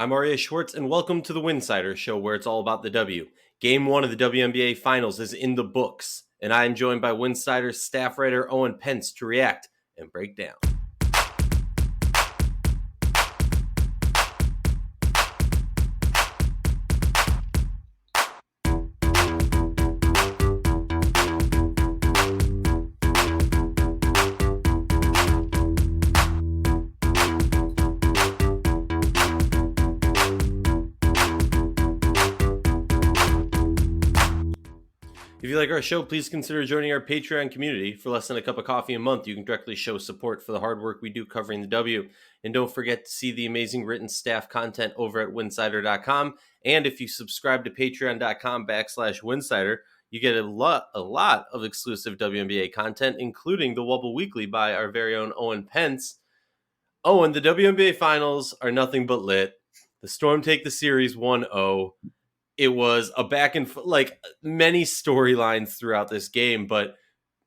I'm Aryeh Schwartz, and welcome to the Winsidr show, where it's all about the W. Game 1 of the WNBA Finals is in the books, and I am joined by Winsidr staff writer Owen Pence to react and break down. If you like our show, please consider joining our Patreon community. For less than a cup of coffee a month, you can directly show support for the hard work we do covering the W. And don't forget to see the amazing written staff content over at Winsidr.com. And if you subscribe to patreon.com/Winsidr, you get a lot of exclusive WNBA content, including the Wubble Weekly by our very own Owen Pence. Owen, the WNBA Finals are nothing but lit. The Storm take the series 1-0. It was a back and many storylines throughout this game, but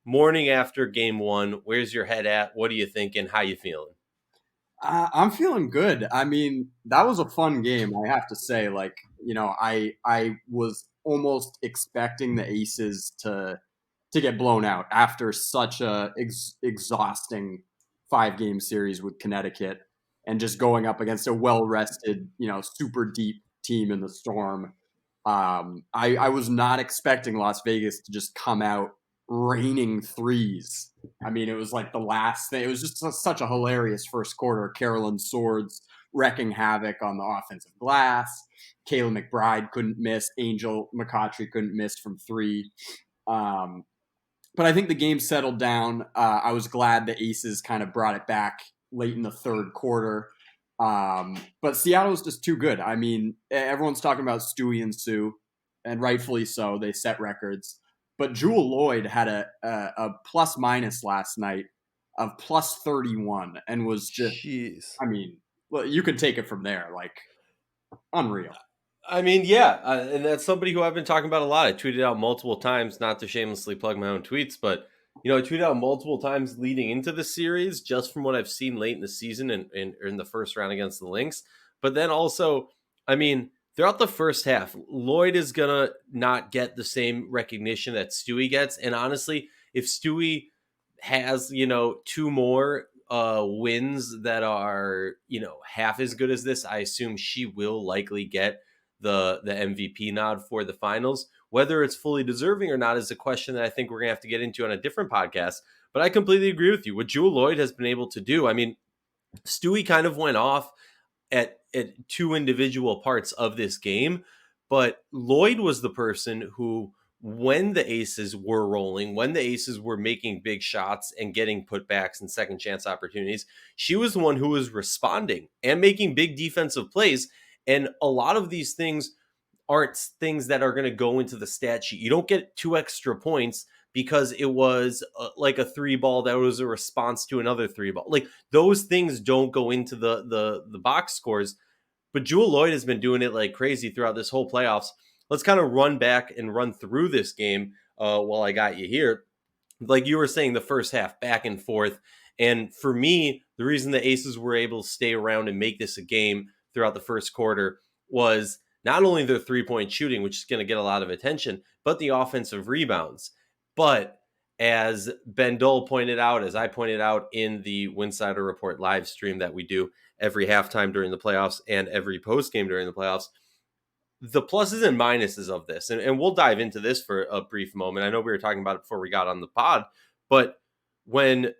morning after game 1, where's your head at? What are you thinking? How you feeling? I'm feeling good. I mean, that was a fun game, I have to say. I was almost expecting the Aces to get blown out after such a exhausting 5-game series with Connecticut and just going up against a well-rested, super deep team in the Storm. I was not expecting Las Vegas to just come out raining threes. I mean, it was like the last thing. It was just such a hilarious first quarter. Carolyn Swords wrecking havoc on the offensive glass. Kayla McBride couldn't miss. Angel McCautry couldn't miss from three. But I think the game settled down. I was glad the Aces kind of brought it back late in the third quarter. But Seattle was just too good. I mean, everyone's talking about Stewie and Sue, and rightfully so. They set records. But Jewel Lloyd had a plus minus last night of plus 31 and was just, Jeez. I mean, well, you can take it from there. Like, unreal. I mean, yeah, and that's somebody who I've been talking about a lot. I tweeted out multiple times, not to shamelessly plug my own tweets, but I tweeted out multiple times leading into the series, just from what I've seen late in the season and in the first round against the Lynx. But then also, I mean, throughout the first half, Lloyd is going to not get the same recognition that Stewie gets. And honestly, if Stewie has, two more wins that are, half as good as this, I assume she will likely get the MVP nod for the finals. Whether it's fully deserving or not is a question that I think we're going to have to get into on a different podcast. But I completely agree with you. What Jewel Lloyd has been able to do, I mean, Stewie kind of went off at two individual parts of this game, but Lloyd was the person who, when the Aces were rolling, when the Aces were making big shots and getting putbacks and second chance opportunities, she was the one who was responding and making big defensive plays. And a lot of these things aren't things that are going to go into the stat sheet. You don't get 2 extra points because it was like a 3-ball that was a response to another 3-ball. Like, those things don't go into the box scores. But Jewel Lloyd has been doing it like crazy throughout this whole playoffs. Let's kind of run back and run through this game while I got you here. Like you were saying, the first half, back and forth. And for me, the reason the Aces were able to stay around and make this a game throughout the first quarter was not only their 3-point shooting, which is going to get a lot of attention, but the offensive rebounds. But as Ben Dole pointed out, as I pointed out in the Winsidr Report live stream that we do every halftime during the playoffs and every post game during the playoffs, the pluses and minuses of this, and we'll dive into this for a brief moment. I know we were talking about it before we got on the pod, but when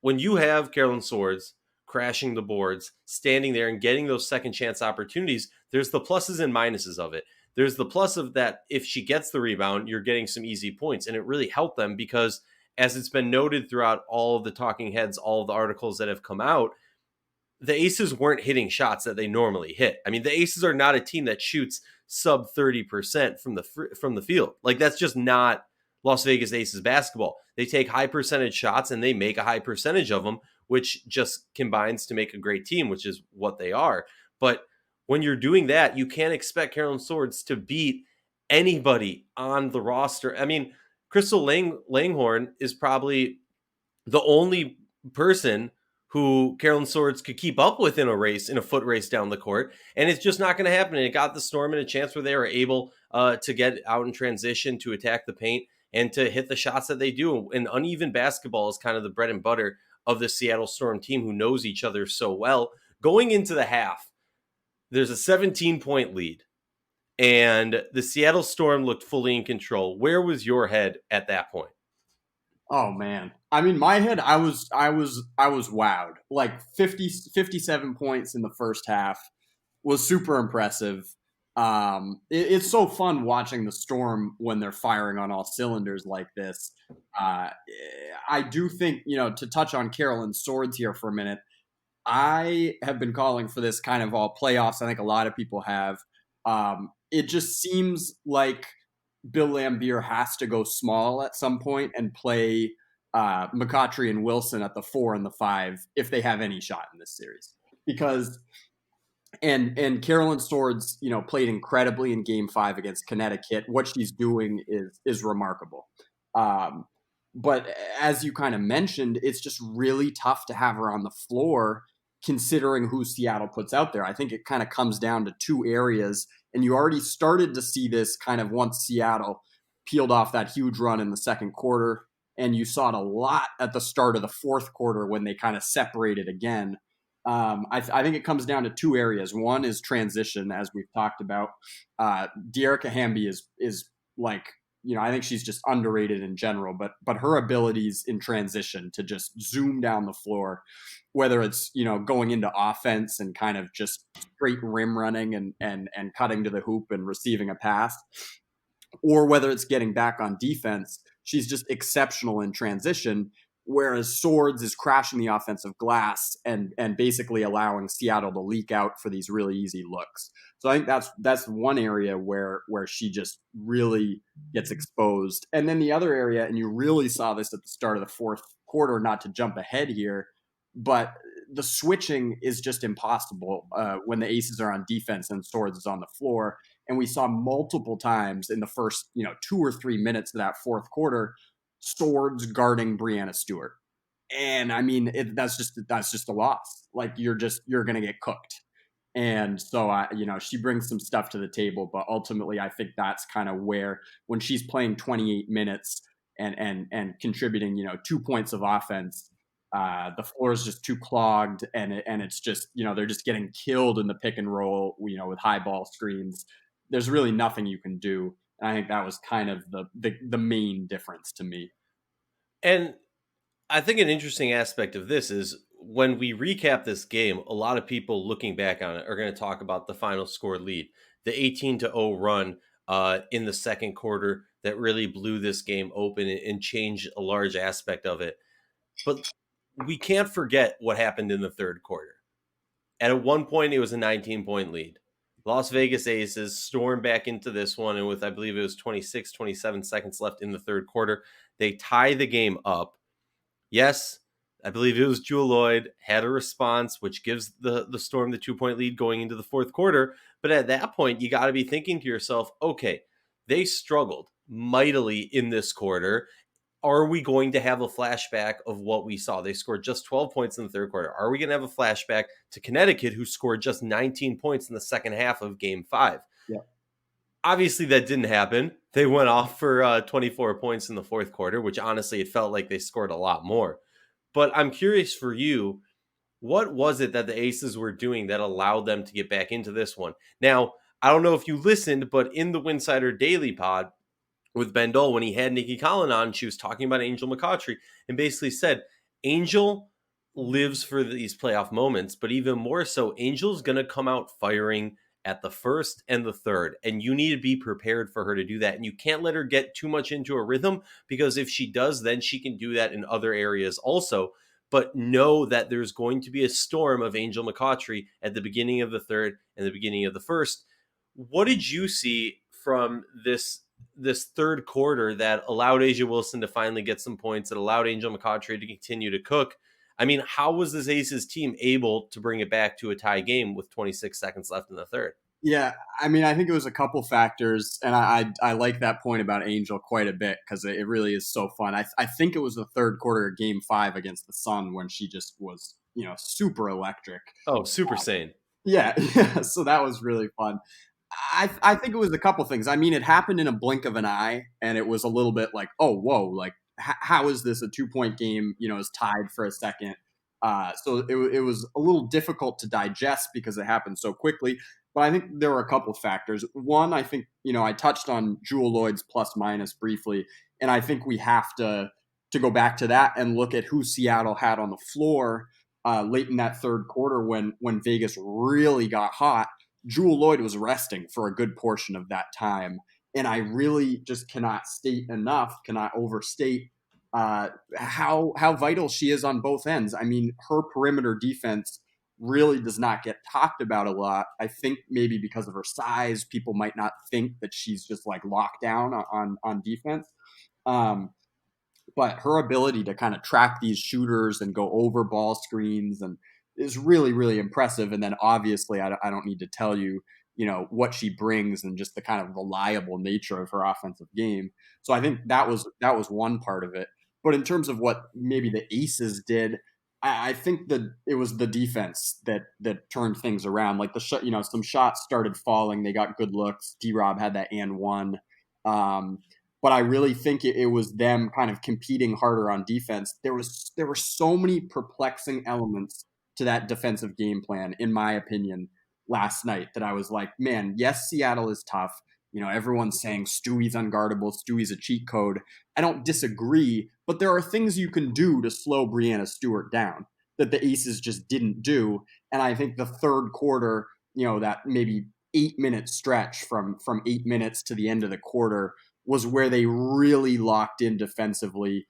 you have Carolyn Swords crashing the boards, standing there and getting those second chance opportunities, there's the pluses and minuses of it. There's the plus of that if she gets the rebound, you're getting some easy points. And it really helped them because, as it's been noted throughout all of the talking heads, all of the articles that have come out, the Aces weren't hitting shots that they normally hit. I mean, the Aces are not a team that shoots sub 30% from the field. Like, that's just not Las Vegas Aces basketball. They take high percentage shots and they make a high percentage of them, which just combines to make a great team, which is what they are. But when you're doing that, you can't expect Carolyn Swords to beat anybody on the roster. I mean, Crystal Langhorne is probably the only person who Carolyn Swords could keep up with in a foot race down the court. And it's just not going to happen. And it got the Storm in a chance where they were able to get out in transition, to attack the paint, and to hit the shots that they do. And uneven basketball is kind of the bread and butter of the Seattle Storm team, who knows each other so well. Going into the half, there's a 17-point lead, and the Seattle Storm looked fully in control. Where was your head at that point? Oh man. I mean, my head, I was wowed. Like 57 points in the first half was super impressive. It's so fun watching the Storm when they're firing on all cylinders like this. Uh, I do think, to touch on Carolyn Swords here for a minute, I have been calling for this kind of all playoffs. I think a lot of people have. It just seems like Bill Laimbeer has to go small at some point and play McCautry and Wilson at the 4 and the 5 if they have any shot in this series. Because and Carolyn Swords, played incredibly in Game 5 against Connecticut. What she's doing is remarkable. Um, but as you kind of mentioned, it's just really tough to have her on the floor considering who Seattle puts out there. I think it kind of comes down to two areas, and you already started to see this kind of once Seattle peeled off that huge run in the second quarter, and you saw it a lot at the start of the fourth quarter when they kind of separated again. I think it comes down to two areas. One is transition, as we've talked about. Dearica Hamby is like, I think she's just underrated in general, but her abilities in transition to just zoom down the floor, whether it's going into offense and kind of just straight rim running and cutting to the hoop and receiving a pass, or whether it's getting back on defense, she's just exceptional in transition. Whereas Swords is crashing the offensive glass and basically allowing Seattle to leak out for these really easy looks. So I think that's one area where she just really gets exposed. And then the other area, and you really saw this at the start of the fourth quarter, not to jump ahead here, but the switching is just impossible when the Aces are on defense and Swords is on the floor. And we saw multiple times in the first 2 or 3 minutes of that fourth quarter, Swords guarding Breanna Stewart. And I mean, that's just a loss. Like you're going to get cooked. And so, she brings some stuff to the table, but ultimately I think that's kind of where, when she's playing 28 minutes and contributing, 2 points of offense, the floor is just too clogged, and it's just, they're just getting killed in the pick and roll, with high ball screens. There's really nothing you can do. And I think that was kind of the main difference to me. And I think an interesting aspect of this is when we recap this game, a lot of people looking back on it are going to talk about the final score lead, the 18-0 run in the second quarter that really blew this game open and changed a large aspect of it. But we can't forget what happened in the third quarter. At one point, it was a 19-point lead. Las Vegas Aces stormed back into this one, and with, I believe it was 26, 27 seconds left in the third quarter, they tie the game up. Yes, I believe it was Jewel Lloyd had a response, which gives the Storm the 2-point lead going into the fourth quarter. But at that point, you got to be thinking to yourself, okay, they struggled mightily in this quarter. Are we going to have a flashback of what we saw? They scored just 12 points in the third quarter. Are we going to have a flashback to Connecticut, who scored just 19 points in the second half of Game 5? Yeah. Obviously, that didn't happen. They went off for 24 points in the fourth quarter, which honestly, it felt like they scored a lot more. But I'm curious for you, what was it that the Aces were doing that allowed them to get back into this one? Now, I don't know if you listened, but in the Winsidr Daily Pod with Ben Dole, when he had Nikki Collin on, she was talking about Angel McCautry and basically said, Angel lives for these playoff moments, but even more so, Angel's going to come out firing at the first and the third, and you need to be prepared for her to do that. And you can't let her get too much into a rhythm, because if she does, then she can do that in other areas also. But know that there's going to be a storm of Angel McCautry at the beginning of the third and the beginning of the first. What did you see from this third quarter that allowed A'ja Wilson to finally get some points, that allowed Angel McCautry to continue to cook? I mean, how was this Aces team able to bring it back to a tie game with 26 seconds left in the third? Yeah, I mean, I think it was a couple factors, and I like that point about Angel quite a bit because it really is so fun. I think it was the third quarter of Game 5 against the Sun when she just was super electric. Oh, super sane. Yeah, yeah. So that was really fun. I think it was a couple things. I mean, it happened in a blink of an eye, and it was a little bit like, oh, whoa, like how is this a 2 point game? Is tied for a second. So it was a little difficult to digest because it happened so quickly. But I think there were a couple factors. One, I think I touched on Jewel Lloyd's plus minus briefly, and I think we have to go back to that and look at who Seattle had on the floor late in that third quarter when Vegas really got hot. Jewel Lloyd was resting for a good portion of that time. And I really just cannot overstate how vital she is on both ends. I mean, her perimeter defense really does not get talked about a lot. I think maybe because of her size, people might not think that she's just like locked down on defense. Um, but her ability to kind of track these shooters and go over ball screens and is really really impressive. And then obviously I don't need to tell you what she brings and just the kind of reliable nature of her offensive game. So I think that was one part of it. But in terms of what maybe the Aces did, I think that it was the defense that turned things around. Like some shots started falling, they got good looks. D-Rob had that and one. Um, but I really think it was them kind of competing harder on defense. There were so many perplexing elements to that defensive game plan, in my opinion, last night that I was like, man, yes, Seattle is tough. Everyone's saying Stewie's unguardable, Stewie's a cheat code. I don't disagree, but there are things you can do to slow Breanna Stewart down that the Aces just didn't do. And I think the third quarter, that maybe 8 minute stretch from 8 minutes to the end of the quarter was where they really locked in defensively,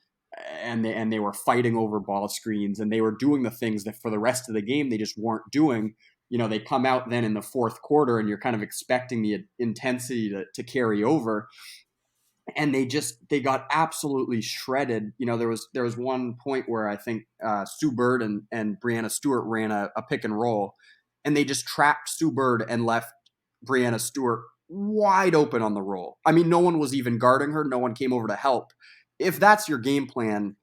and they were fighting over ball screens, and they were doing the things that for the rest of the game they just weren't doing. They come out then in the fourth quarter and you're kind of expecting the intensity to carry over, and they got absolutely shredded. There was one point where I think Sue Bird and Breanna Stewart ran a pick and roll, and they just trapped Sue Bird and left Breanna Stewart wide open on the roll. I mean, no one was even guarding her. No one came over to help. If that's your game plan,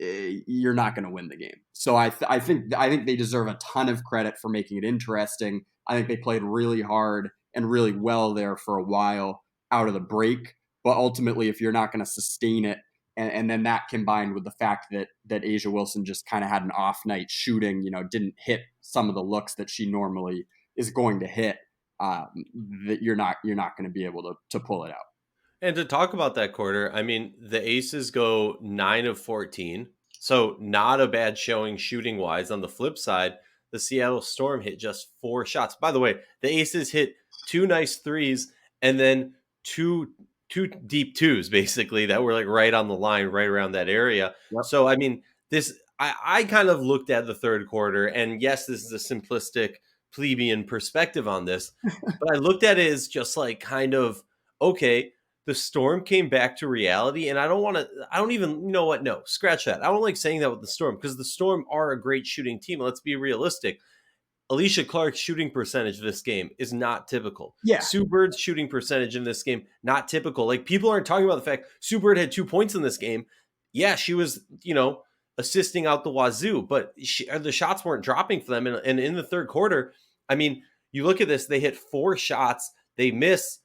you're not going to win the game. So I think they deserve a ton of credit for making it interesting. I think they played really hard and really well there for a while out of the break. But ultimately, if you're not going to sustain it, and then that combined with the fact that Asia Wilson just kind of had an off night shooting, didn't hit some of the looks that she normally is going to hit, that you're not going to be able to pull it out. And to talk about that quarter, I mean, the Aces go 9 of 14. So not a bad showing shooting wise. On the flip side, the Seattle Storm hit just 4 shots. By the way, the Aces hit 2 nice 3s and then two deep twos basically that were like right on the line, right around that area. Yep. So I mean, I kind of looked at the third quarter, and yes, this is a simplistic plebeian perspective on this, but I looked at it as just like kind of okay, the Storm came back to reality, and I don't even, you know what? No, scratch that. I don't like saying that with the Storm because the Storm are a great shooting team. Let's be realistic. Alicia Clark's shooting percentage this game is not typical. Yeah. Sue Bird's shooting percentage in this game, not typical. Like, people aren't talking about the fact Sue Bird had 2 points in this game. Yeah, she was, assisting out the wazoo, but the shots weren't dropping for them. And in the third quarter, I mean, you look at this, they hit 4 shots. They miss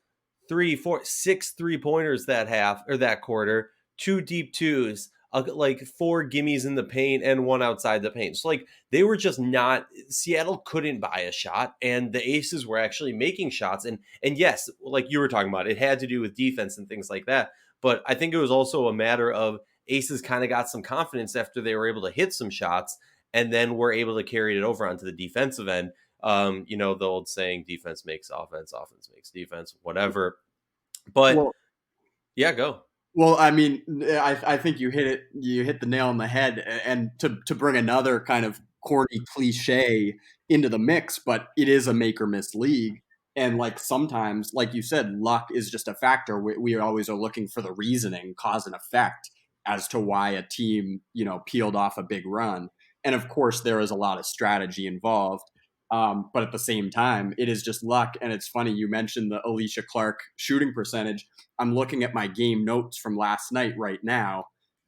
6 3-pointers that half or that quarter, 2 deep 2s, like 4 gimmies in the paint and 1 outside the paint. So like they were just not. Seattle couldn't buy a shot, and the Aces were actually making shots. And yes, like you were talking about, it had to do with defense and things like that. But I think it was also a matter of Aces kind of got some confidence after they were able to hit some shots, and then were able to carry it over onto the defensive end. The old saying, defense makes offense, offense makes defense, whatever. But Well, yeah, go. Well, I mean, I think you hit it. You hit the nail on the head. And to bring another kind of corny cliche into the mix, but it is a make or miss league. And like sometimes, like you said, luck is just a factor. We always are looking for the reasoning, cause and effect, as to why a team peeled off a big run. And of course, there is a lot of strategy involved. But at the same time, it is just luck. And it's funny, you mentioned the Alicia Clark shooting percentage. I'm looking at my game notes from last night right now,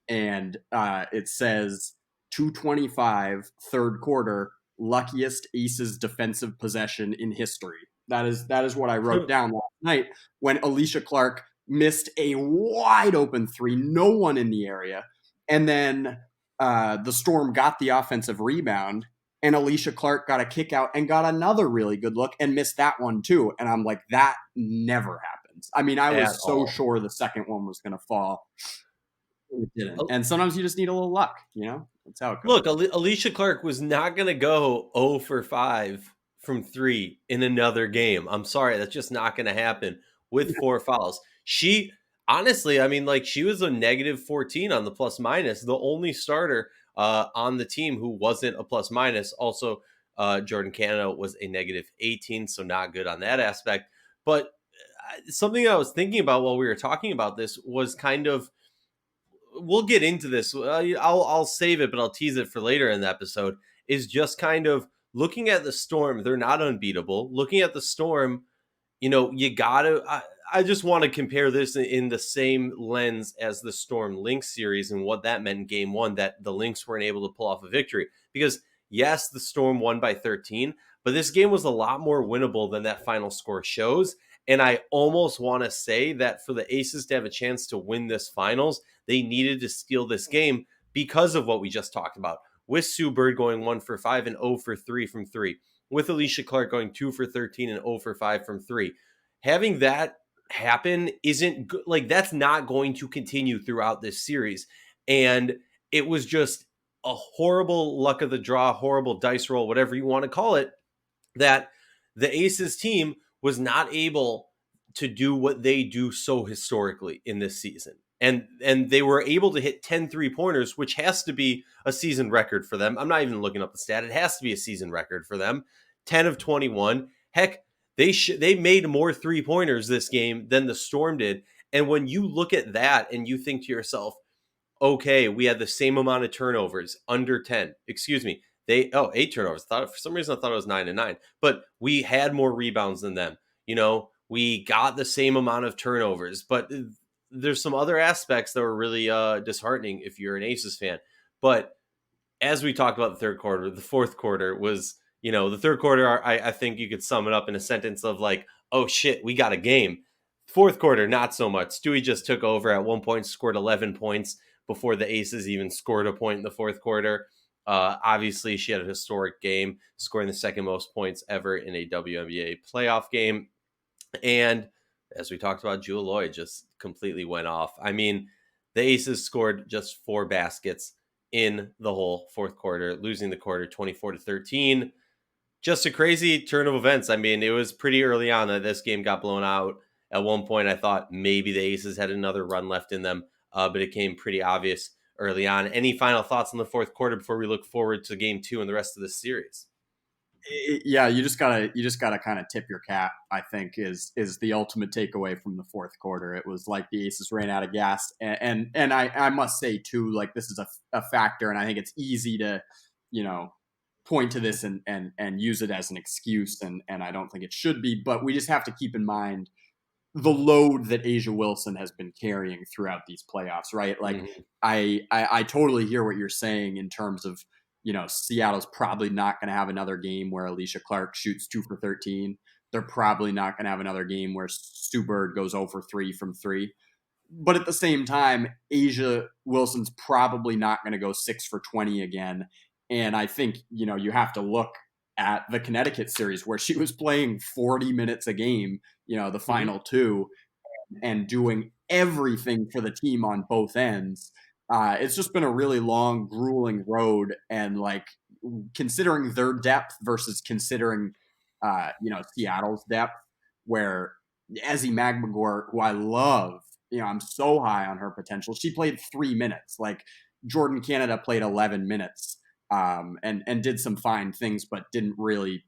and it says 225 third quarter, luckiest Aces defensive possession in history. That is what I wrote down last night when Alicia Clark missed a wide open three, no one in the area, and then the Storm got the offensive rebound, and Alicia Clark got a kick out and got another really good look and missed that one too. And I'm like, that never happens. I mean, I at was so all. sure the second one was going to fall. It didn't. And sometimes you just need a little luck, That's how it goes. Look, Alicia Clark was not going to go 0 for 5 from 3 in another game. I'm sorry, that's just not going to happen with 4 fouls. She honestly, I mean, like, she was a negative 14 on the plus minus, the only starter on the team who wasn't a plus minus. Also, Jordan Canada was a negative 18, so not good on that aspect. But something I was thinking about while we were talking about this was kind of, we'll get into this. I'll save it, but I'll tease it for later in the episode. Is just kind of looking at the Storm. They're not unbeatable. Looking at the Storm, you gotta. I just want to compare this in the same lens as the Storm Lynx series and what that meant in Game 1. That the Lynx weren't able to pull off a victory because yes, the Storm won by 13, but this game was a lot more winnable than that final score shows. And I almost want to say that for the Aces to have a chance to win this finals, they needed to steal this game because of what we just talked about. With Sue Bird going 1 for 5 and 0 for 3 from 3. With Alicia Clark going 2 for 13 and 0 for 5 from 3. Having that happen isn't good. Like, that's not going to continue throughout this series. And it was just a horrible luck of the draw, horrible dice roll, whatever you want to call it, that the Aces team was not able to do what they do so historically in this season. And they were able to hit 10 3-pointers, which has to be a season record for them. I'm not even looking up the stat. It has to be a season record for them. 10 of 21. Heck, they made more 3-pointers this game than the Storm did. And when you look at that and you think to yourself, okay, we had the same amount of turnovers, under 10. Excuse me. 8 turnovers. For some reason I thought it was 9 and 9. But we had more rebounds than them. We got the same amount of turnovers, but there's some other aspects that were really disheartening if you're an Aces fan. But as we talked about the third quarter, the fourth quarter was, the third quarter, I think you could sum it up in a sentence of like, oh shit, we got a game. Fourth quarter, not so much. Stewie just took over at one point, scored 11 points before the Aces even scored a point in the fourth quarter. Obviously, she had a historic game, scoring the second most points ever in a WNBA playoff game. And as we talked about, Jewel Lloyd just completely went off. I mean, the Aces scored just 4 baskets in the whole fourth quarter, losing the quarter 24-13. Just a crazy turn of events. I mean, it was pretty early on that this game got blown out. At one point, I thought maybe the Aces had another run left in them, but it came pretty obvious early on. Any final thoughts on the fourth quarter before we look forward to Game 2 and the rest of the series? Yeah, you just gotta kind of tip your cap. I think is the ultimate takeaway from the fourth quarter. It was like the Aces ran out of gas, and I must say too, like, this is a factor, and I think it's easy to point to this and use it as an excuse, and I don't think it should be, but we just have to keep in mind the load that A'ja Wilson has been carrying throughout these playoffs, right? Like, Mm-hmm. I totally hear what you're saying in terms of, Seattle's probably not going to have another game where Alicia Clark shoots 2 for 13. They're probably not going to have another game where Sue Bird goes 0 for 3 from 3. But at the same time, A'ja Wilson's probably not going to go 6 for 20 again. And I think, you have to look at the Connecticut series where she was playing 40 minutes a game, the final 2, and doing everything for the team on both ends. It's just been a really long, grueling road, and like, considering their depth versus considering, Seattle's depth, where Ezzy Magmagor, who I love, I'm so high on her potential. She played 3 minutes. Like, Jordan Canada played 11 minutes. And did some fine things, but didn't really,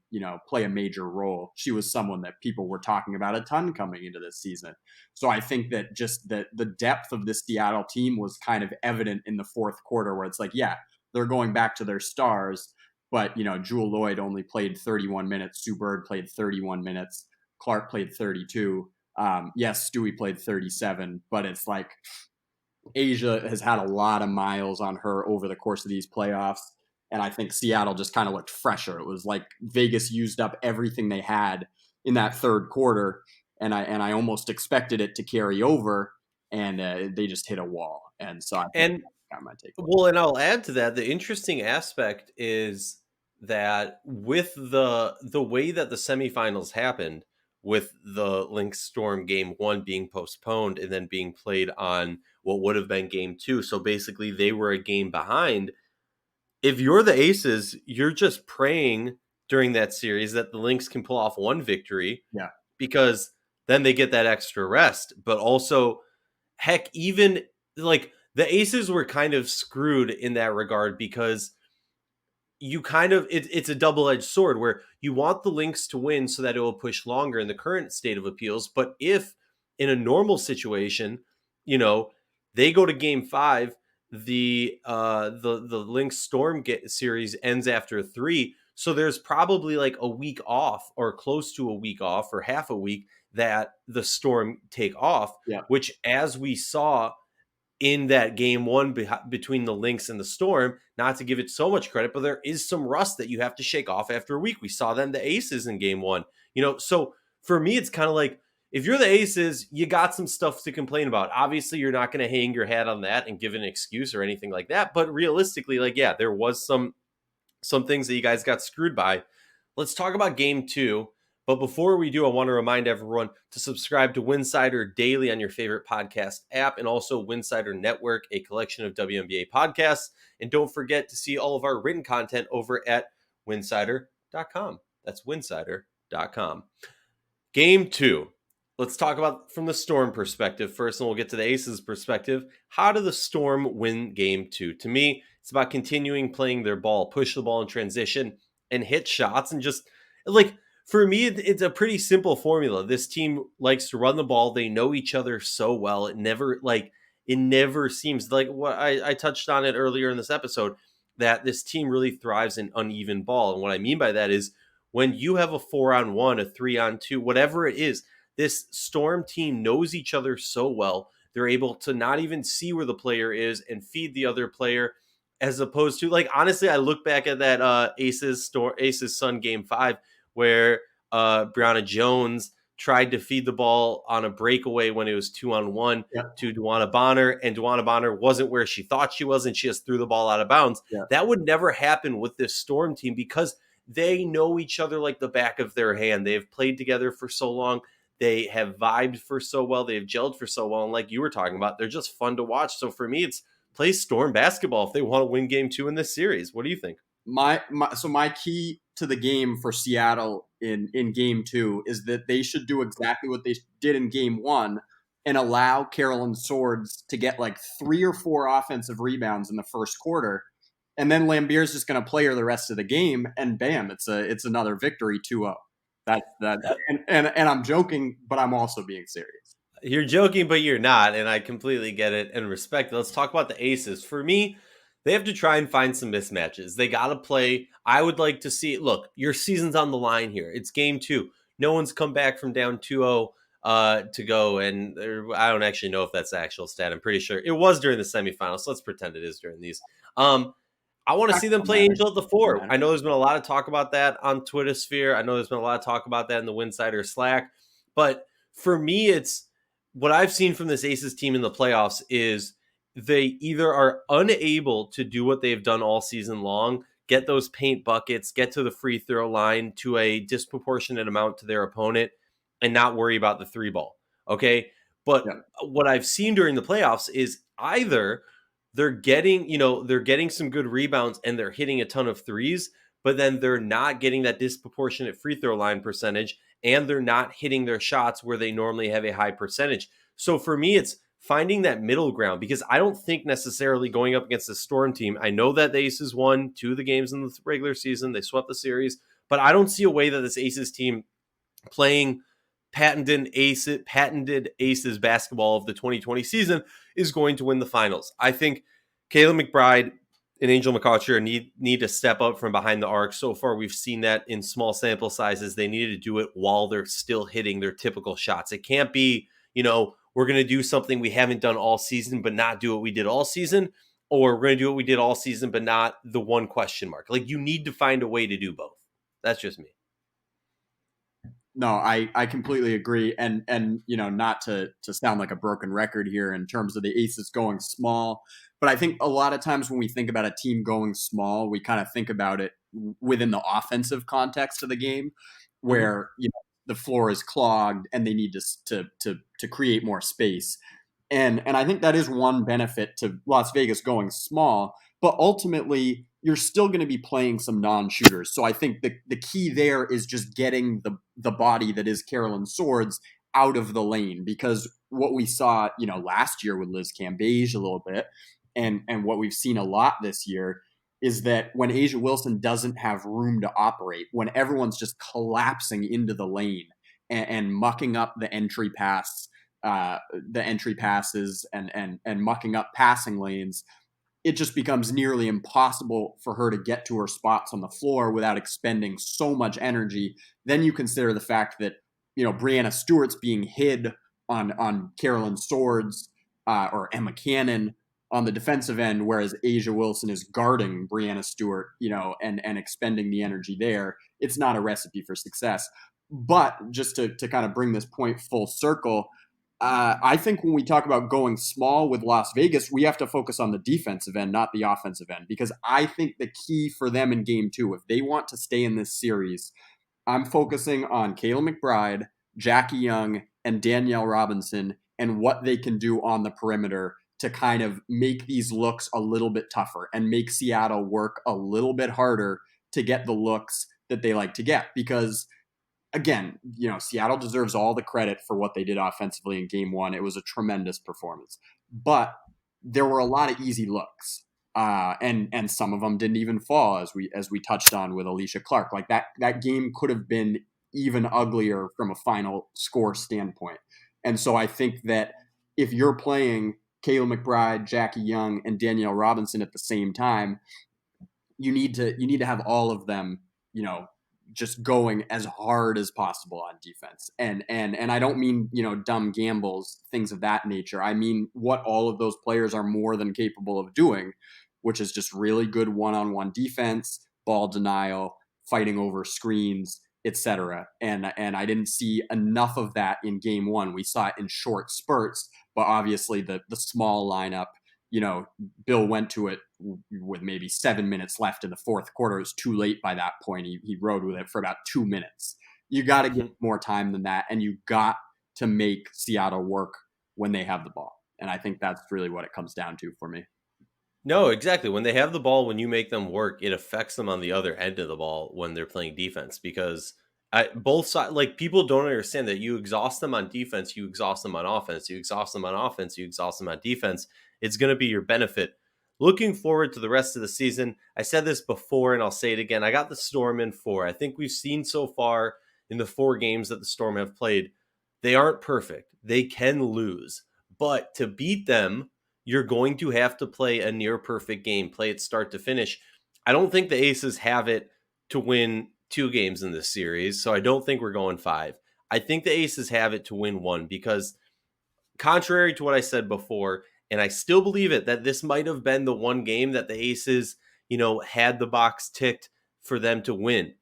play a major role. She was someone that people were talking about a ton coming into this season. So I think that just the depth of this Seattle team was kind of evident in the fourth quarter, where it's like, yeah, they're going back to their stars, but Jewel Lloyd only played 31 minutes. Sue Bird played 31 minutes. Clark played 32. Yes, Stewie played 37, but it's like Asia has had a lot of miles on her over the course of these playoffs. And I think Seattle just kind of looked fresher. It was like Vegas used up everything they had in that third quarter. And I almost expected it to carry over, and they just hit a wall. And so I think And that's kind of my takeaway. well, and I'll add to that, the interesting aspect is that with the way that the semifinals happened, with the Lynx Storm game 1 being postponed and then being played on what would have been game 2. So basically they were a game behind. If you're the Aces, you're just praying during that series that the Lynx can pull off one victory, Yeah. because then they get that extra rest. But also, heck, even like the Aces were kind of screwed in that regard, because you kind of it's a double-edged sword where you want the Lynx to win so that it will push longer in the current state of appeals. But if in a normal situation, they go to game 5, the Lynx Storm series ends after 3, so there's probably like a week off or close to a week off or half a week that the Storm take off, Yeah. which, as we saw in that game 1 between the Lynx and the Storm, not to give it so much credit, but there is some rust that you have to shake off after a week. We saw them, the Aces, in game 1. So for me, it's kind of like, if you're the Aces, you got some stuff to complain about. Obviously, you're not going to hang your hat on that and give an excuse or anything like that. But realistically, like, yeah, there was some things that you guys got screwed by. Let's talk about game 2. But before we do, I want to remind everyone to subscribe to Winsidr daily on your favorite podcast app, and also Winsidr Network, a collection of WNBA podcasts. And don't forget to see all of our written content over at winsidr.com. That's winsidr.com. Game 2. Let's talk about from the Storm perspective first, and we'll get to the Aces perspective. How do the Storm win game 2? To me, it's about continuing playing their ball, push the ball in transition, and hit shots. And just like, for me, it's a pretty simple formula. This team likes to run the ball. They know each other so well. It never seems like, what I touched on it earlier in this episode, that this team really thrives in uneven ball. And what I mean by that is, when you have a 4-on-1, a 3-on-2, whatever it is, this Storm team knows each other so well. They're able to not even see where the player is and feed the other player, as opposed to, like, honestly, I look back at that Aces Sun game 5, where Brianna Jones tried to feed the ball on a breakaway when it was 2-on-1 to Duana Bonner, and Duana Bonner wasn't where she thought she was, and she just threw the ball out of bounds. Yeah. That would never happen with this Storm team, because they know each other like the back of their hand. They have played together for so long. They have vibed for so well. They have gelled for so well. And like you were talking about, they're just fun to watch. So for me, it's play Storm basketball if they want to win game 2 in this series. What do you think? My key to the game for Seattle in game 2 is that they should do exactly what they did in game 1 and allow Carolyn Swords to get like 3 or 4 offensive rebounds in the first quarter. And then Lambier's just going to play her the rest of the game, and bam, it's another victory, 2-0. And I'm joking, but I'm also being serious. You're joking, but you're not, and I completely get it and respect it. Let's talk about the Aces. For me, they have to try and find some mismatches. They got to play. I would like to see, look, your season's on the line here. It's game 2. No one's come back from down 2-0 to go, and I don't actually know if that's the actual stat. I'm pretty sure it was during the semifinals, so let's pretend it is during these. I want to see them play Angel at the 4. I know there's been a lot of talk about that on Twitter sphere. I know there's been a lot of talk about that in the Winsidr Slack. But for me, it's what I've seen from this Aces team in the playoffs is they either are unable to do what they've done all season long, get those paint buckets, get to the free throw line to a disproportionate amount to their opponent, and not worry about the 3 ball. Okay. But what I've seen during the playoffs is either they're getting some good rebounds and they're hitting a ton of threes, but then they're not getting that disproportionate free throw line percentage, and they're not hitting their shots where they normally have a high percentage. So for me, it's finding that middle ground, because I don't think necessarily going up against the Storm team, I know that the Aces won 2 of the games in the regular season. They swept the series, but I don't see a way that this Aces team playing patented Aces basketball of the 2020 season is going to win the finals. I think Kayla McBride and Angel McCutcheon need to step up from behind the arc. So far, we've seen that in small sample sizes. They needed to do it while they're still hitting their typical shots. It can't be, we're going to do something we haven't done all season, but not do what we did all season, or we're going to do what we did all season, but not the one question mark. Like, you need to find a way to do both. That's just me. No, I completely agree. And not to sound like a broken record here in terms of the Aces going small, but I think a lot of times when we think about a team going small, we kind of think about it within the offensive context of the game, where the floor is clogged and they need to create more space. And I think that is one benefit to Las Vegas going small, but ultimately you're still going to be playing some non-shooters. So I think the key there is just getting the body that is Carolyn Swords out of the lane, because what we saw, last year with Liz Cambage a little bit, and what we've seen a lot this year is that when A'ja Wilson doesn't have room to operate, when everyone's just collapsing into the lane and mucking up the entry passes and mucking up passing lanes, it just becomes nearly impossible for her to get to her spots on the floor without expending so much energy. Then you consider the fact that, Brianna Stewart's being hid on Carolyn Swords or Emma Cannon on the defensive end, whereas A'ja Wilson is guarding Brianna Stewart, and expending the energy there. It's not a recipe for success. But just to kind of bring this point full circle, I think when we talk about going small with Las Vegas, we have to focus on the defensive end, not the offensive end, because I think the key for them in game 2, if they want to stay in this series, I'm focusing on Kayla McBride, Jackie Young, and Danielle Robinson and what they can do on the perimeter to kind of make these looks a little bit tougher and make Seattle work a little bit harder to get the looks that they like to get. Because again, Seattle deserves all the credit for what they did offensively in game 1. It was a tremendous performance, but there were a lot of easy looks. And some of them didn't even fall, as we touched on with Alicia Clark. Like that game could have been even uglier from a final score standpoint. And so I think that if you're playing Kayla McBride, Jackie Young, and Danielle Robinson at the same time, you need to have all of them, just going as hard as possible on defense. And I don't mean, dumb gambles, things of that nature. I mean what all of those players are more than capable of doing, which is just really good one-on-one defense, ball denial, fighting over screens, etc. And I didn't see enough of that in game 1. We saw it in short spurts, but obviously the small lineup, Bill went to it with maybe 7 minutes left in the fourth quarter. It was too late by that point. He rode with it for about 2 minutes. You got to get more time than that, and you got to make Seattle work when they have the ball. And I think that's really what it comes down to for me. No, exactly. When they have the ball, when you make them work, it affects them on the other end of the ball when they're playing defense, because both sides, like, people don't understand that you exhaust them on defense, you exhaust them on offense, you exhaust them on offense, you exhaust them on defense. It's going to be your benefit. Looking forward to the rest of the season. I said this before and I'll say it again. I got the Storm in 4. I think we've seen so far in the 4 games that the Storm have played, they aren't perfect. They can lose. But to beat them, you're going to have to play a near perfect game, play it start to finish. I don't think the Aces have it to win 2 games in this series, so I don't think we're going 5. I think the Aces have it to win 1, because contrary to what I said before, and I still believe it, that this might have been the one game that the Aces, had the box ticked for them to win.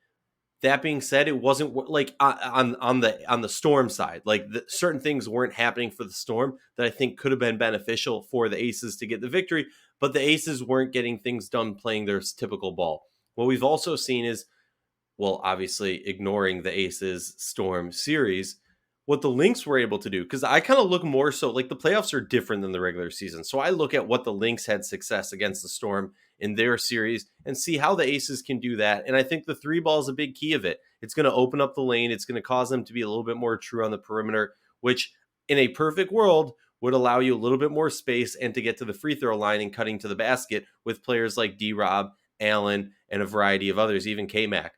That being said, it wasn't like on the Storm side. Like, certain things weren't happening for the Storm that I think could have been beneficial for the Aces to get the victory, but the Aces weren't getting things done playing their typical ball. What we've also seen is, well, obviously ignoring the Aces Storm series, what the Lynx were able to do, because I kind of look more so like the playoffs are different than the regular season. So I look at what the Lynx had success against the Storm in their series and see how the Aces can do that. And I think the 3 ball is a big key of it. It's going to open up the lane. It's going to cause them to be a little bit more true on the perimeter, which in a perfect world would allow you a little bit more space and to get to the free throw line and cutting to the basket with players like D-Rob, Allen, and a variety of others, even K-Mac.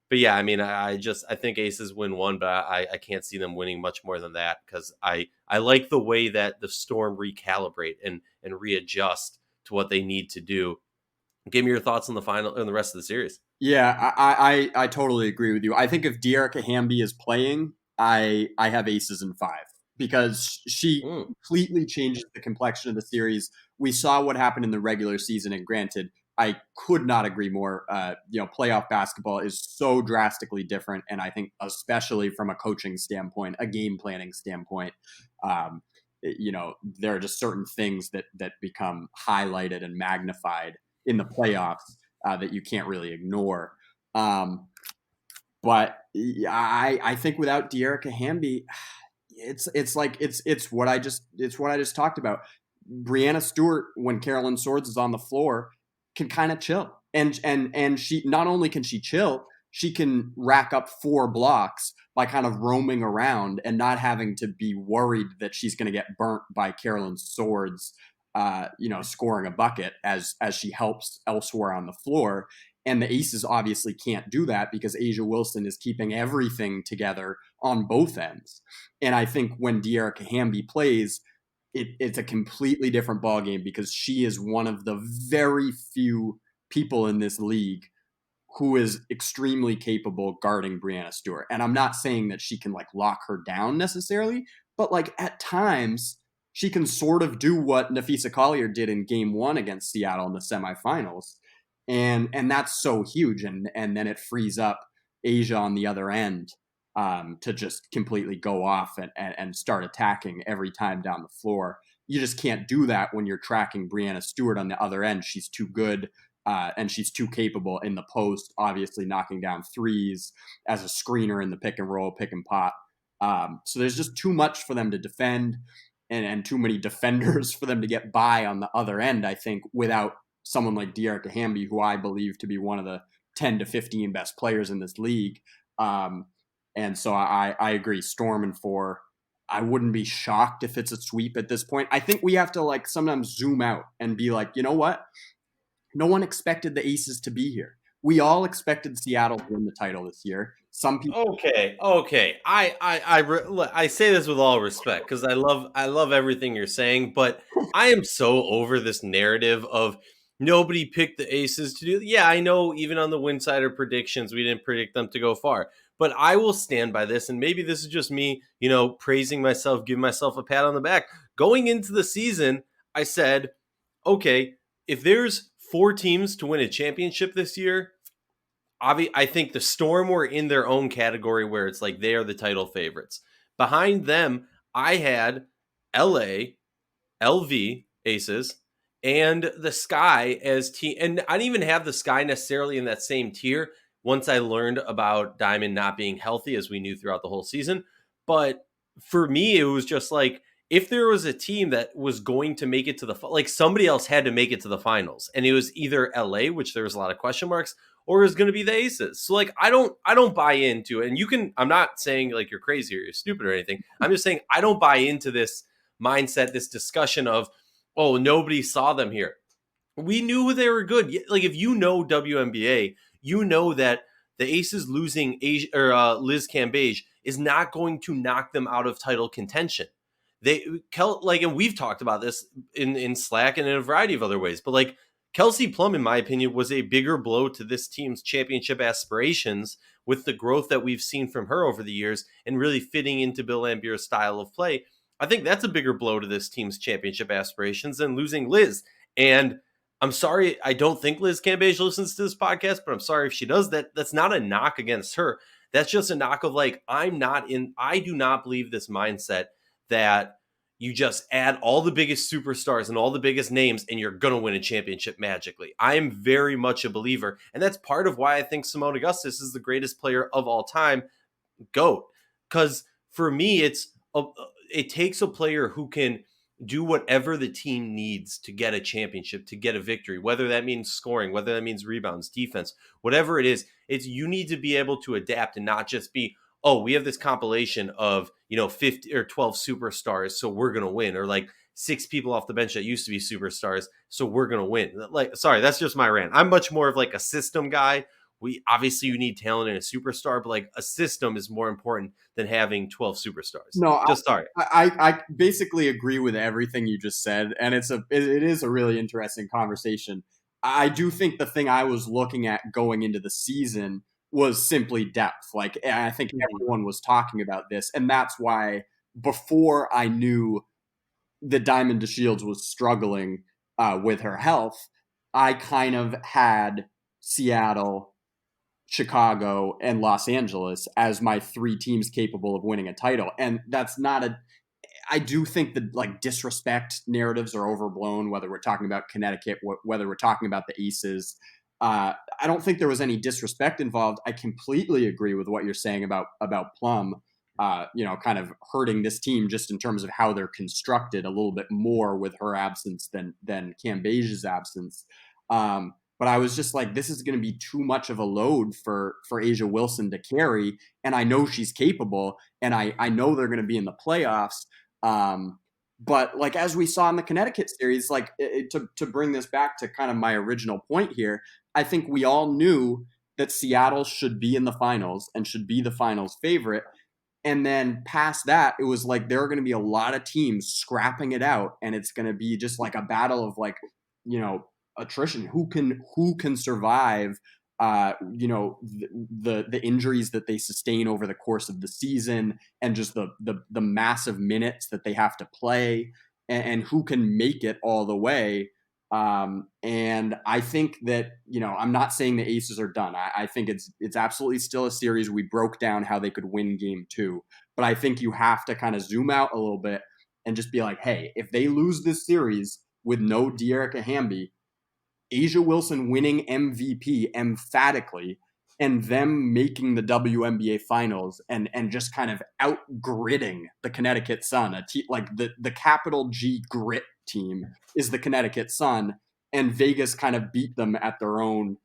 But yeah, I mean, I think Aces win 1, but I can't see them winning much more than that, because I like the way that the Storm recalibrate and readjust to what they need to do. Give me your thoughts on the final and the rest of the series. Yeah, I totally agree with you. I think if Dearica Hamby is playing, I have aces in five because she Mm. completely changes the complexion of the series. We saw what happened in the regular season, and granted, I could not agree more. Playoff basketball is so drastically different, and I think especially from a coaching standpoint, a game planning standpoint, um, there are just certain things that become highlighted and magnified in the playoffs that you can't really ignore. Um, but I think without Dearica Hamby, it's what I just talked about. Brianna Stewart, when Carolyn Swords is on the floor, can kind of chill, and she not only can she chill, she can rack up 4 blocks by kind of roaming around and not having to be worried that she's going to get burnt by Carolyn Swords, scoring a bucket as she helps elsewhere on the floor. And the Aces obviously can't do that because Asia Wilson is keeping everything together on both ends. And I think when Dearica Hamby plays, it's a completely different ballgame because she is one of the very few people in this league who is extremely capable guarding Brianna Stewart. And I'm not saying that she can like lock her down necessarily, but like at times she can sort of do what Nafisa Collier did in game 1 against Seattle in the semifinals. And that's so huge. And then it frees up Asia on the other end to just completely go off and start attacking every time down the floor. You just can't do that when you're tracking Brianna Stewart on the other end. She's too good and she's too capable in the post, obviously knocking down threes as a screener in the pick and roll, pick and pop. So there's just too much for them to defend and too many defenders for them to get by on the other end, I think, without someone like Dearica Hamby, who I believe to be one of the 10 to 15 best players in this league. And so I agree. Storm and 4. I wouldn't be shocked if it's a sweep at this point. I think we have to like sometimes zoom out and be like, you know what? No one expected the Aces to be here. We all expected Seattle to win the title this year. Some people. Okay. I say this with all respect because I love everything you're saying, but I am so over this narrative of nobody picked the Aces to do. Yeah, I know even on the Winsidr predictions we didn't predict them to go far, but I will stand by this, and maybe this is just me, praising myself, giving myself a pat on the back. Going into the season, I said, okay, if there's 4 teams to win a championship this year, I think the Storm were in their own category where it's like they are the title favorites. Behind them, I had LA, LV, Aces, and the Sky as team. And I didn't even have the Sky necessarily in that same tier once I learned about Diamond not being healthy, as we knew throughout the whole season. But for me, it was just like if there was a team that was going to make it to like somebody else had to make it to the finals, and it was either LA, which there was a lot of question marks, or it was going to be the Aces. So like I don't buy into it. And you can, I'm not saying like you're crazy or you're stupid or anything. I'm just saying I don't buy into this mindset, this discussion of, oh, nobody saw them here. We knew they were good. Like if you know WNBA, you know that the Aces losing Asia, or Liz Cambage is not going to knock them out of title contention. And we've talked about this in Slack and in a variety of other ways, but like Kelsey Plum, in my opinion, was a bigger blow to this team's championship aspirations with the growth that we've seen from her over the years and really fitting into Bill Laimbeer's style of play. I think that's a bigger blow to this team's championship aspirations than losing Liz. And I'm sorry, I don't think Liz Cambage listens to this podcast, but I'm sorry if she does that. That's not a knock against her. That's just a knock of like, I do not believe this mindset that you just add all the biggest superstars and all the biggest names and you're going to win a championship magically. I am very much a believer. And that's part of why I think Simone Augustus is the greatest player of all time, GOAT. Because for me, it takes a player who can do whatever the team needs to get a championship, to get a victory, whether that means scoring, whether that means rebounds, defense, whatever it is. It's you need to be able to adapt and not just be, oh, we have this compilation of 50 or 12 superstars, so we're gonna win, or like 6 people off the bench that used to be superstars, so we're gonna win. Like, sorry, that's just my rant. I'm much more of like a system guy. You need talent in a superstar, but like a system is more important than having 12 superstars. No, Just sorry. I basically agree with everything you just said, and it is a really interesting conversation. I do think the thing I was looking at going into the season was simply depth. Like, I think Mhm. everyone was talking about this, and that's why before I knew that Diamond DeShields was struggling with her health, I kind of had Seattle, Chicago, and Los Angeles as my three teams capable of winning a title. And that's not a I do think the like disrespect narratives are overblown. Whether we're talking about Connecticut, whether we're talking about the Aces, I don't think there was any disrespect involved. I completely agree with what you're saying about Plum. Kind of hurting this team just in terms of how they're constructed a little bit more with her absence than Cambazia's absence. But I was just like, this is going to be too much of a load for Asia Wilson to carry, and I know she's capable, and I know they're going to be in the playoffs. Um, but like as we saw in the Connecticut series, like to bring this back to kind of my original point here, I think we all knew that Seattle should be in the finals and should be the finals favorite. And then past that, it was like there are going to be a lot of teams scrapping it out, and it's going to be just like a battle of like, you know, attrition. Who can survive? The injuries that they sustain over the course of the season, and just the massive minutes that they have to play, and who can make it all the way. And I think that, I'm not saying the Aces are done. I think it's absolutely still a series. We broke down how they could win game 2, but I think you have to kind of zoom out a little bit and just be like, hey, if they lose this series with no De'Erica Hamby, Asia Wilson winning MVP emphatically, and them making the WNBA finals, and just kind of outgritting the Connecticut Sun, a team like the capital G grit team is the Connecticut Sun, and Vegas kind of beat them at their own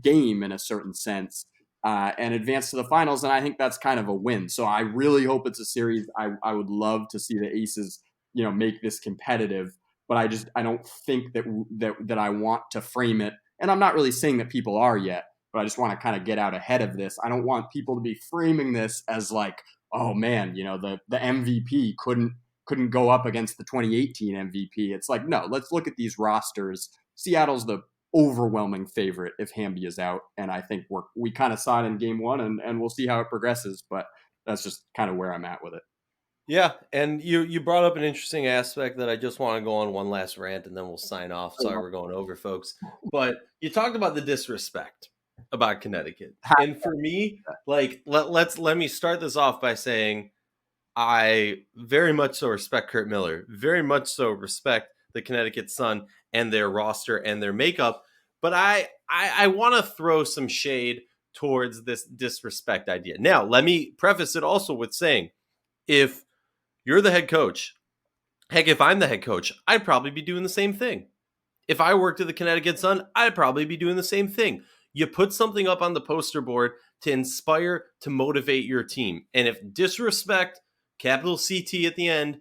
game in a certain sense, and advance to the finals. And I think that's kind of a win. So I really hope it's a series. I would love to see the Aces, make this competitive, but I don't think that I want to frame it. And I'm not really saying that people are yet, but I just want to kind of get out ahead of this. I don't want people to be framing this as like, oh man, the MVP couldn't go up against the 2018 MVP. It's like, no, let's look at these rosters. Seattle's the overwhelming favorite if Hamby is out, and I think we kind of saw it in game 1, and we'll see how it progresses. But that's just kind of where I'm at with it. Yeah, and you brought up an interesting aspect that I just want to go on one last rant, and then we'll sign off. Sorry, we're going over, folks. But you talked about the disrespect about Connecticut, and for me, like let me start this off by saying I very much so respect Kurt Miller, very much so respect the Connecticut Sun and their roster and their makeup, but I want to throw some shade towards this disrespect idea. Now, let me preface it also with saying, if you're the head coach, heck, if I'm the head coach, I'd probably be doing the same thing. If I worked at the Connecticut Sun, I'd probably be doing the same thing. You put something up on the poster board to inspire, to motivate your team. And if disrespect, capital CT at the end,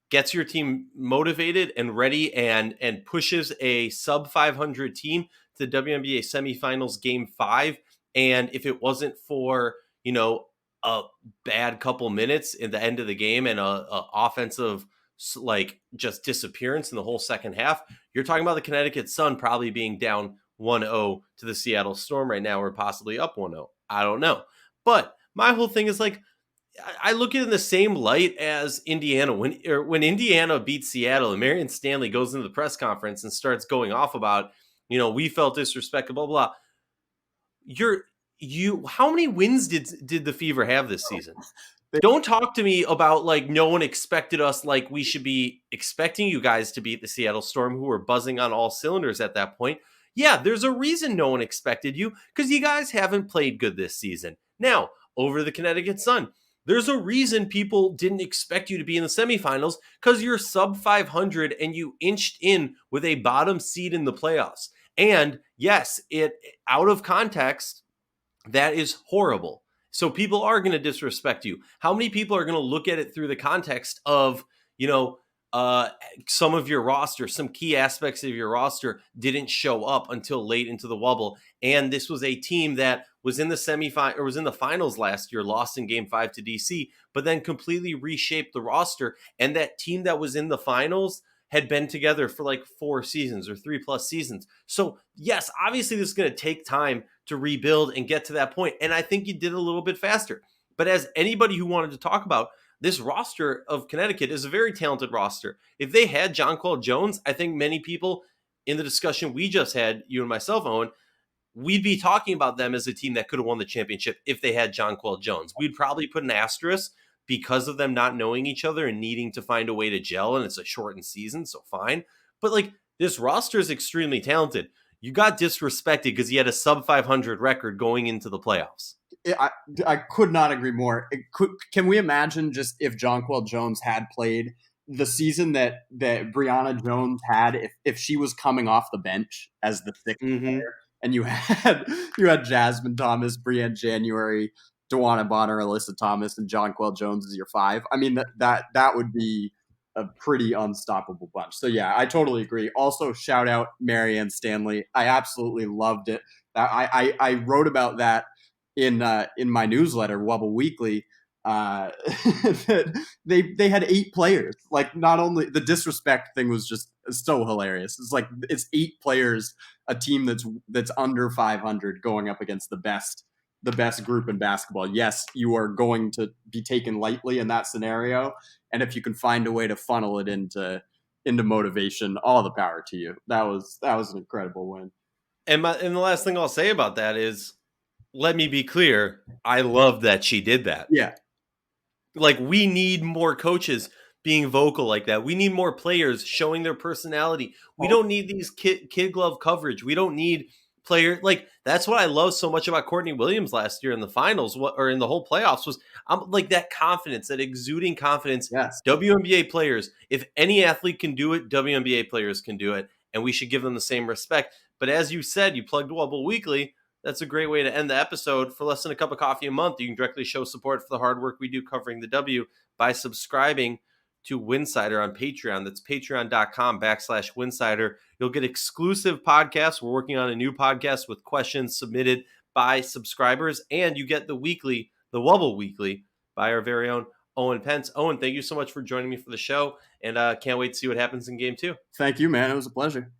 gets your team motivated and ready and pushes a sub 500 team to the WNBA semifinals game 5, and if it wasn't for, a bad couple minutes in the end of the game and a offensive like just disappearance in the whole second half, you're talking about the Connecticut Sun probably being down 1-0 to the Seattle Storm right now, or possibly up 1-0. I don't know. But my whole thing is like, I look at it in the same light as Indiana. When Indiana beats Seattle and Marion Stanley goes into the press conference and starts going off about, we felt disrespected, blah, blah. How many wins did the Fever have this season? Don't talk to me about like no one expected us, like we should be expecting you guys to beat the Seattle Storm, who were buzzing on all cylinders at that point. Yeah, there's a reason no one expected you, because you guys haven't played good this season. Now, over the Connecticut Sun, there's a reason people didn't expect you to be in the semifinals, because you're sub 500 and you inched in with a bottom seed in the playoffs. And yes, it out of context, that is horrible. So people are going to disrespect you. How many people are going to look at it through the context of, some of your roster, some key aspects of your roster didn't show up until late into the wobble. And this was a team that was in the semifinal or was in the finals last year, lost in game 5 to DC, but then completely reshaped the roster. And that team that was in the finals had been together for like 4 seasons or 3+ seasons. So yes, obviously this is going to take time to rebuild and get to that point. And I think you did it a little bit faster. But as anybody who wanted to talk about, this roster of Connecticut is a very talented roster. If they had Jonquel Jones, I think many people in the discussion we just had, you and myself, Owen, we'd be talking about them as a team that could have won the championship if they had Jonquel Jones. We'd probably put an asterisk because of them not knowing each other and needing to find a way to gel, and it's a shortened season, so fine. But like, this roster is extremely talented. You got disrespected because he had a sub 500 record going into the playoffs. I could not agree more. Can we imagine just if Jonquel Jones had played the season that Brianna Jones had, if she was coming off the bench as the sixth player, and you had Jasmine Thomas, Brianne January, DeWanna Bonner, Alyssa Thomas, and Jonquel Jones as your 5. I mean, that would be a pretty unstoppable bunch. So yeah, I totally agree. Also, shout out Marianne Stanley. I absolutely loved it. I wrote about that in my newsletter, Wubble Weekly. They had 8 players. Like, not only the disrespect thing was just so hilarious. It's like, it's 8 players, a team that's under 500 going up against the best group in basketball. Yes, you are going to be taken lightly in that scenario, and if you can find a way to funnel it into motivation, all the power to you. That was an incredible win. And the last thing I'll say about that is, let me be clear, I love that she did that. Yeah. Like, we need more coaches being vocal like that. We need more players showing their personality. We don't need these kid glove coverage. We don't need player like, that's what I love so much about Courtney Williams last year in the finals, or in the whole playoffs, was like that confidence, that exuding confidence. Yes. WNBA players, if any athlete can do it, WNBA players can do it, and we should give them the same respect. But as you said, you plugged Wubble Weekly. That's a great way to end the episode. For less than a cup of coffee a month, you can directly show support for the hard work we do covering the W by subscribing to Winsidr on Patreon. That's patreon.com/Winsidr. You'll get exclusive podcasts. We're working on a new podcast with questions submitted by subscribers, and you get the Wubble Weekly by our very own Owen Pence. Owen, thank you so much for joining me for the show, and can't wait to see what happens in Game 2. Thank you, man. It was a pleasure.